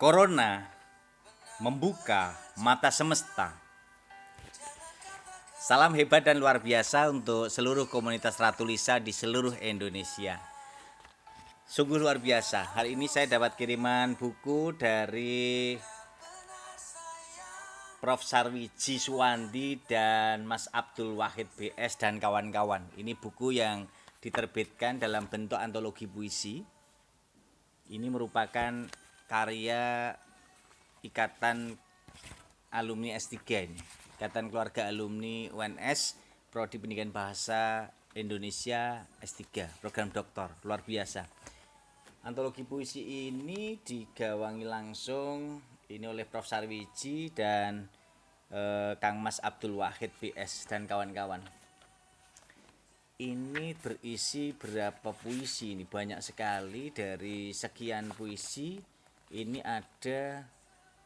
Corona membuka mata semesta. Salam hebat dan luar biasa untuk seluruh komunitas Ratu Lisa di seluruh Indonesia. Sungguh luar biasa. Hari ini saya dapat kiriman buku dari Prof. Sarwiji Suwandi dan Mas Abdul Wahid BS dan kawan-kawan. Ini buku yang diterbitkan dalam bentuk antologi puisi. Ini merupakan karya Ikatan Alumni S3 ini. Ikatan Keluarga Alumni UNS Prodi Pendidikan Bahasa Indonesia S3, program doktor, luar biasa. Antologi puisi ini digawangi langsung ini oleh Prof. Sarwiji dan Kang Mas Abdul Wahid BS dan kawan-kawan. Ini berisi berapa puisi ini? Banyak sekali. Dari sekian puisi ini ada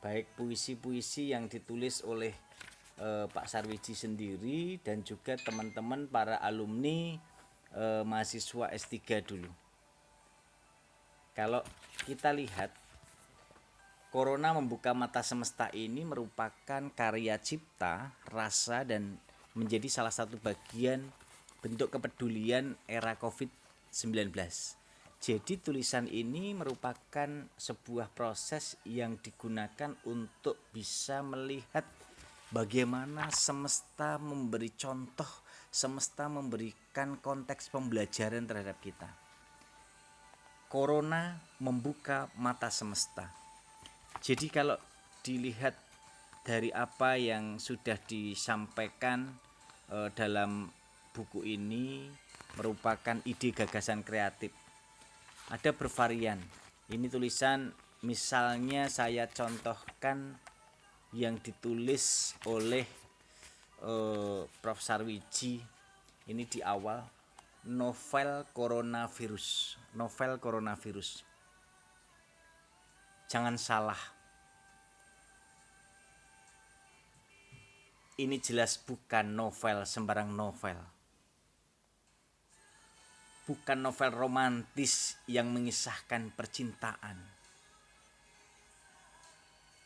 baik puisi-puisi yang ditulis oleh Pak Sarwiji sendiri dan juga teman-teman para alumni mahasiswa S3 dulu. Kalau kita lihat, Corona membuka mata semesta ini merupakan karya cipta, rasa, dan menjadi salah satu bagian bentuk kepedulian era COVID-19. Jadi tulisan ini merupakan sebuah proses yang digunakan untuk bisa melihat bagaimana semesta memberi contoh, semesta memberikan konteks pembelajaran terhadap kita. Corona membuka mata semesta. Jadi kalau dilihat dari apa yang sudah disampaikan dalam buku ini merupakan ide gagasan kreatif. Ada bervarian. Ini tulisan misalnya saya contohkan yang ditulis oleh Prof. Sarwiji. Ini di awal, novel coronavirus. Jangan salah. Ini jelas bukan novel sembarang novel. Bukan novel romantis yang mengisahkan percintaan.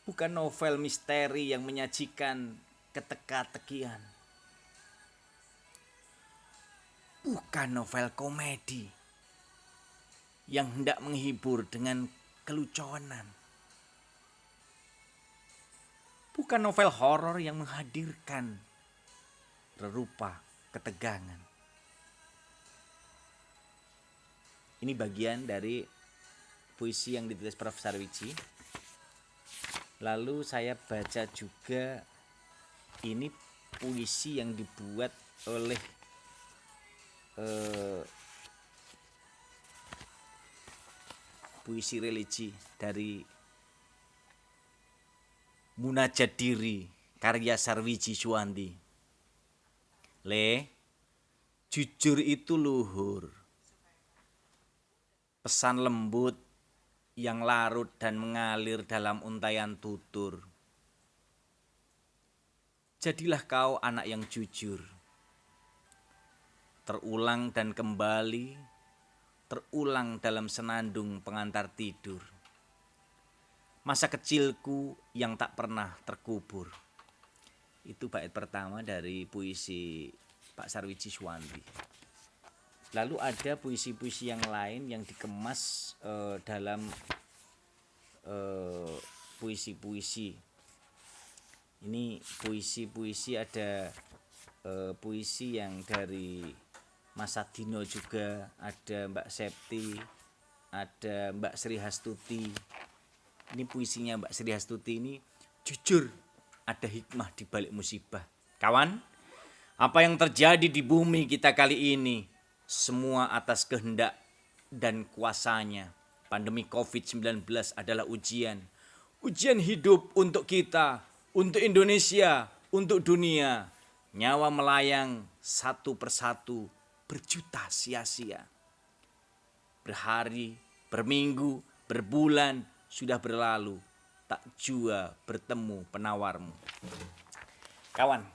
Bukan novel misteri yang menyajikan keteka-tekian. Bukan novel komedi yang hendak menghibur dengan kelucuan. Bukan novel horor yang menghadirkan rerupa ketegangan. Ini bagian dari puisi yang ditulis Prof. Sarwiji. Lalu saya baca juga ini puisi yang dibuat oleh puisi religi dari Munajat Diri karya Sarwiji Suwandi. Jujur itu luhur. Pesan lembut yang larut dan mengalir dalam untaian tutur. Jadilah kau anak yang jujur. Terulang dan kembali, terulang dalam senandung pengantar tidur. Masa kecilku yang tak pernah terkubur. Itu bait pertama dari puisi Pak Sarwiji Suwandi. Lalu ada puisi-puisi yang lain yang dikemas dalam puisi-puisi. Ini puisi-puisi ada puisi yang dari Mas Adino juga, ada Mbak Septi, ada Mbak Sri Hastuti. Ini puisinya Mbak Sri Hastuti ini jujur ada hikmah di balik musibah. Kawan, apa yang terjadi di bumi kita kali ini semua atas kehendak dan kuasanya. Pandemi COVID-19 adalah ujian. Ujian hidup untuk kita, untuk Indonesia, untuk dunia. Nyawa melayang satu persatu, berjuta sia-sia. Berhari, berminggu, berbulan sudah berlalu. Tak jua bertemu penawarmu. Kawan,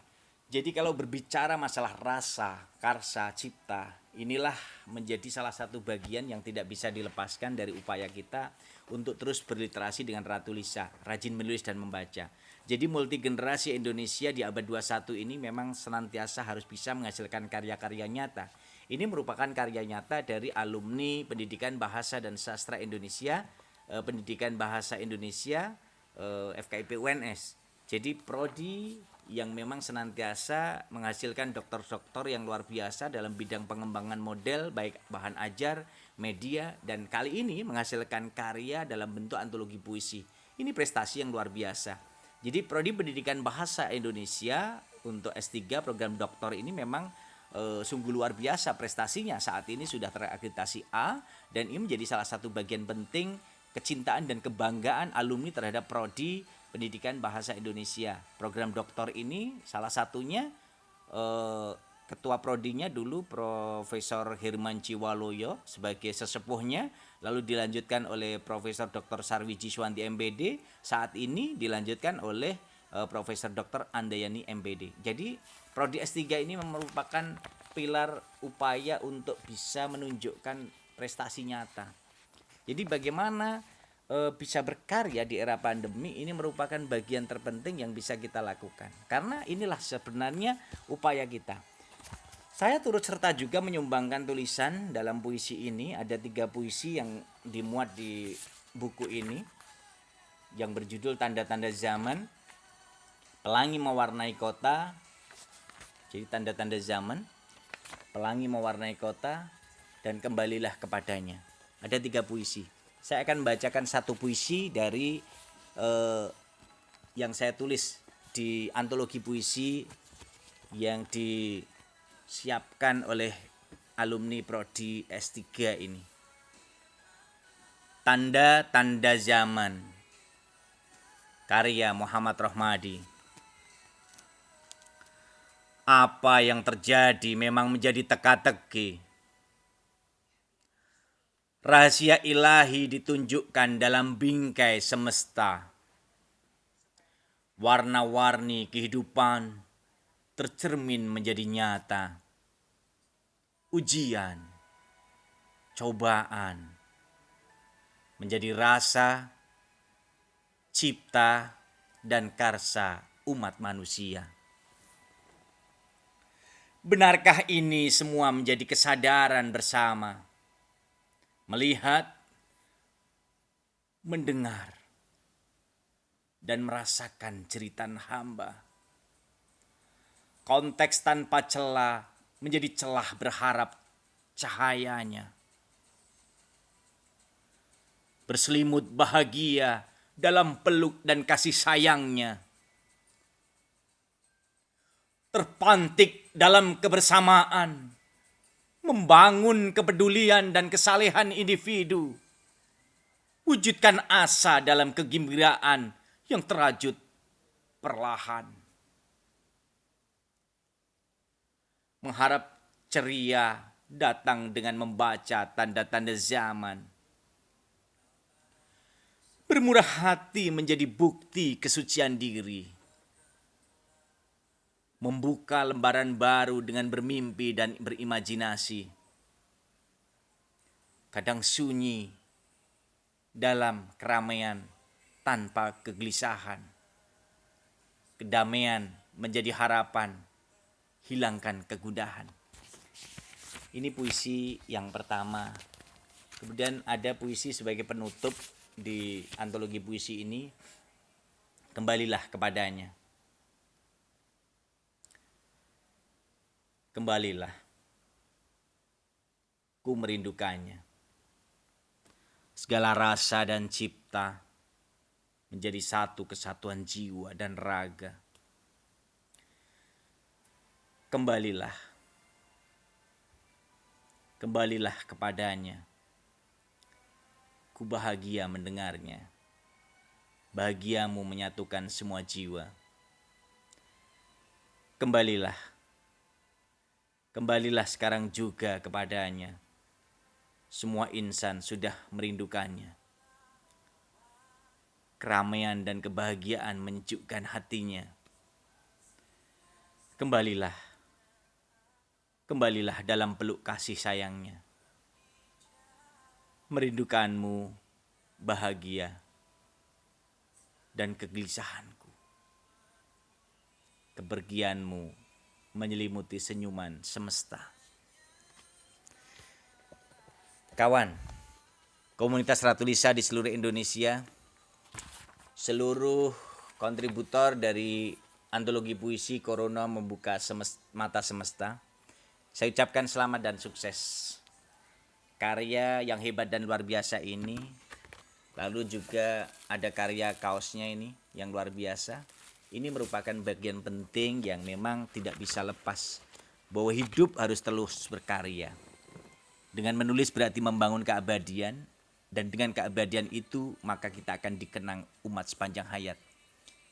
Jadi kalau berbicara masalah rasa, karsa, cipta, inilah menjadi salah satu bagian yang tidak bisa dilepaskan dari upaya kita untuk terus berliterasi dengan Ratu Lisa, rajin menulis dan membaca. Jadi multi generasi Indonesia di abad 21 ini memang senantiasa harus bisa menghasilkan karya-karya nyata. Ini merupakan karya nyata dari alumni Pendidikan Bahasa dan Sastra Indonesia, Pendidikan Bahasa Indonesia, FKIP UNS. Jadi prodi yang memang senantiasa menghasilkan doktor-doktor yang luar biasa dalam bidang pengembangan model baik bahan ajar, media, dan kali ini menghasilkan karya dalam bentuk antologi puisi. Ini prestasi yang luar biasa. Jadi prodi Pendidikan Bahasa Indonesia untuk S3 program doktor ini memang sungguh luar biasa prestasinya. Saat ini sudah terakreditasi A dan ini menjadi salah satu bagian penting kecintaan dan kebanggaan alumni terhadap prodi Pendidikan Bahasa Indonesia. Program doktor ini salah satunya ketua prodinya dulu Profesor Hirman Ciwaloyo sebagai sesepuhnya, lalu dilanjutkan oleh Profesor Dr. Sarwiji Swanti MBD, saat ini dilanjutkan oleh Profesor Dr. Andayani MBD. Jadi prodi S3 ini merupakan pilar upaya untuk bisa menunjukkan prestasi nyata. Jadi bagaimana bisa berkarya di era pandemi ini merupakan bagian terpenting yang bisa kita lakukan. Karena inilah sebenarnya upaya kita. Saya turut serta juga menyumbangkan tulisan dalam puisi ini. Ada 3 puisi yang dimuat di buku ini yang berjudul Tanda-Tanda Zaman, Pelangi Mewarnai Kota. Jadi tanda-tanda zaman, Pelangi Mewarnai Kota, dan Kembalilah Kepadanya. Ada 3 puisi. Saya akan membacakan satu puisi dari yang saya tulis di antologi puisi yang disiapkan oleh alumni prodi S3 ini. Tanda-tanda zaman, karya Muhammad Rohmadi. Apa yang terjadi memang menjadi teka-teki. Rahasia ilahi ditunjukkan dalam bingkai semesta. Warna-warni kehidupan tercermin menjadi nyata. Ujian, cobaan, menjadi rasa, cipta, dan karsa umat manusia. Benarkah ini semua menjadi kesadaran bersama? Melihat, mendengar, dan merasakan jeritan hamba. Konteks tanpa celah menjadi celah berharap cahayanya. Berselimut bahagia dalam peluk dan kasih sayangnya. Terpantik dalam kebersamaan, membangun kepedulian dan kesalehan individu. Wujudkan asa dalam kegembiraan yang terajut perlahan. Mengharap ceria datang dengan membaca tanda-tanda zaman. Bermurah hati menjadi bukti kesucian diri. Membuka lembaran baru dengan bermimpi dan berimajinasi. Kadang sunyi dalam keramaian tanpa kegelisahan. Kedamaian menjadi harapan, hilangkan kegundahan. Ini puisi yang pertama. Kemudian ada puisi sebagai penutup di antologi puisi ini, Kembalilah Kepadanya. Kembalilah, ku merindukannya. Segala rasa dan cipta menjadi satu kesatuan jiwa dan raga. Kembalilah, kembalilah kepadanya. Ku bahagia mendengarnya. Bahagiamu menyatukan semua jiwa. Kembalilah. Kembalilah sekarang juga kepadanya. Semua insan sudah merindukannya. Keramaian dan kebahagiaan menyejukkan hatinya. Kembalilah, kembalilah dalam peluk kasih sayangnya. Merindukanmu, bahagia, dan kegelisahanku. Kepergianmu menyelimuti senyuman semesta. Kawan, komunitas Ratu Lisa di seluruh Indonesia, seluruh kontributor dari antologi puisi Corona Membuka Mata Semesta, saya ucapkan selamat dan sukses. Karya yang hebat dan luar biasa ini, lalu juga ada karya kaosnya ini yang luar biasa. Ini merupakan bagian penting yang memang tidak bisa lepas, bahwa hidup harus terus berkarya. Dengan menulis berarti membangun keabadian, dan dengan keabadian itu maka kita akan dikenang umat sepanjang hayat.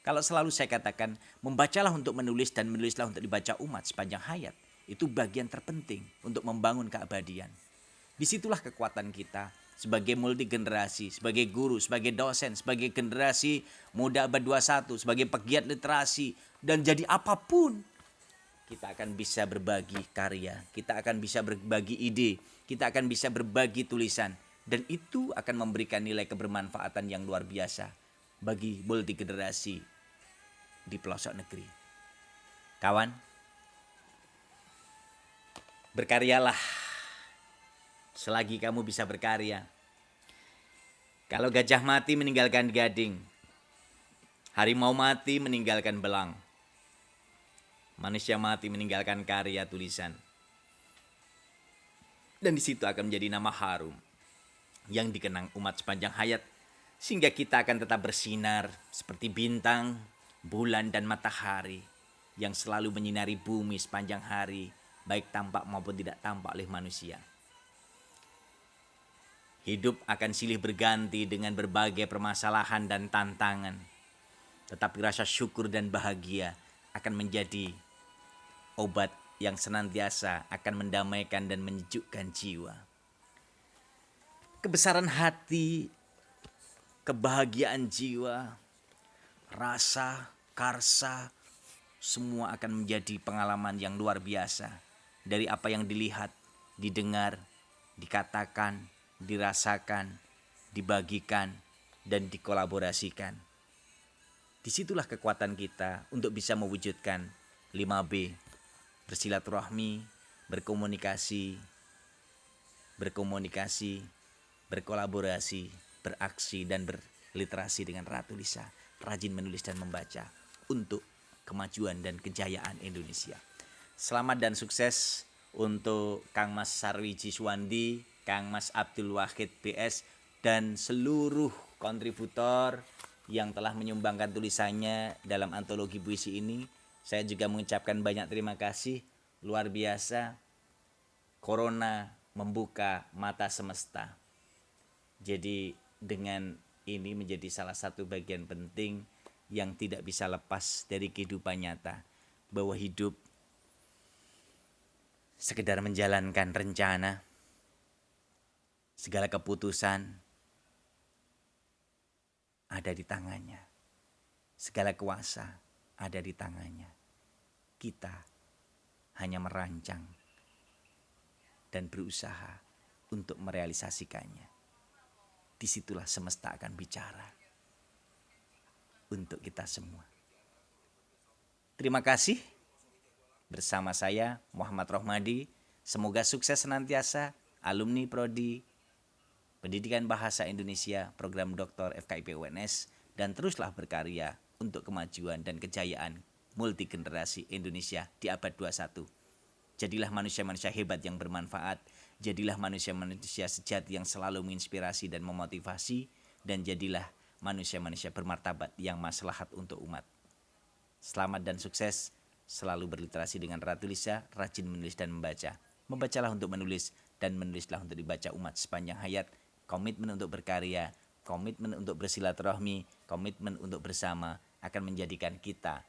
Kalau selalu saya katakan, membacalah untuk menulis dan menulislah untuk dibaca umat sepanjang hayat. Itu bagian terpenting untuk membangun keabadian. Disitulah kekuatan kita sebagai multi generasi, sebagai guru, sebagai dosen, sebagai generasi muda abad 21, sebagai pegiat literasi, dan jadi apapun. Kita akan bisa berbagi karya, kita akan bisa berbagi ide, kita akan bisa berbagi tulisan. Dan itu akan memberikan nilai kebermanfaatan yang luar biasa bagi multi generasi di pelosok negeri. Kawan, berkaryalah selagi kamu bisa berkarya. Kalau gajah mati meninggalkan gading, harimau mati meninggalkan belang, manusia mati meninggalkan karya tulisan. Dan di situ akan menjadi nama harum yang dikenang umat sepanjang hayat, sehingga kita akan tetap bersinar seperti bintang, bulan, dan matahari yang selalu menyinari bumi sepanjang hari, baik tampak maupun tidak tampak oleh manusia. Hidup akan silih berganti dengan berbagai permasalahan dan tantangan, tetapi rasa syukur dan bahagia akan menjadi obat yang senantiasa akan mendamaikan dan menyejukkan jiwa. Kebesaran hati, kebahagiaan jiwa, rasa, karsa, semua akan menjadi pengalaman yang luar biasa dari apa yang dilihat, didengar, dikatakan, dirasakan, dibagikan, dan dikolaborasikan. Disitulah kekuatan kita untuk bisa mewujudkan 5B, bersilaturahmi, berkomunikasi, berkolaborasi, beraksi, dan berliterasi dengan Ratu Lisa, rajin menulis dan membaca untuk kemajuan dan kejayaan Indonesia. Selamat dan sukses untuk Kang Mas Sarwiji Suwandi, Kang Mas Abdul Wahid BS, dan seluruh kontributor yang telah menyumbangkan tulisannya dalam antologi puisi ini. Saya juga mengucapkan banyak terima kasih. Luar biasa, Corona membuka mata semesta. Jadi dengan ini menjadi salah satu bagian penting yang tidak bisa lepas dari kehidupan nyata, bahwa hidup sekedar menjalankan rencana, segala keputusan ada di tangannya, segala kuasa ada di tangannya. Kita hanya merancang dan berusaha untuk merealisasikannya. Disitulah semesta akan bicara untuk kita semua. Terima kasih. Bersama saya Muhammad Rohmadi. Semoga sukses senantiasa alumni Prodi Pendidikan Bahasa Indonesia Program Dr. FKIP UNS, dan teruslah berkarya untuk kemajuan dan kejayaan multi generasi Indonesia di abad 21. Jadilah manusia-manusia hebat yang bermanfaat. Jadilah manusia-manusia sejati yang selalu menginspirasi dan memotivasi. Dan jadilah manusia-manusia bermartabat yang maslahat untuk umat. Selamat dan sukses. Selalu berliterasi dengan Ratu Lisa, rajin menulis dan membaca. Membacalah untuk menulis dan menulislah untuk dibaca umat sepanjang hayat. Komitmen untuk berkarya, komitmen untuk bersilaturahmi, komitmen untuk bersama akan menjadikan kita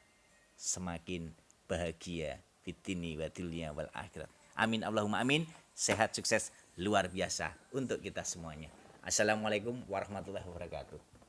semakin bahagia fitini wa dunya wal akhirat. Amin Allahumma amin. Sehat, sukses, luar biasa untuk kita semuanya. Assalamualaikum warahmatullahi wabarakatuh.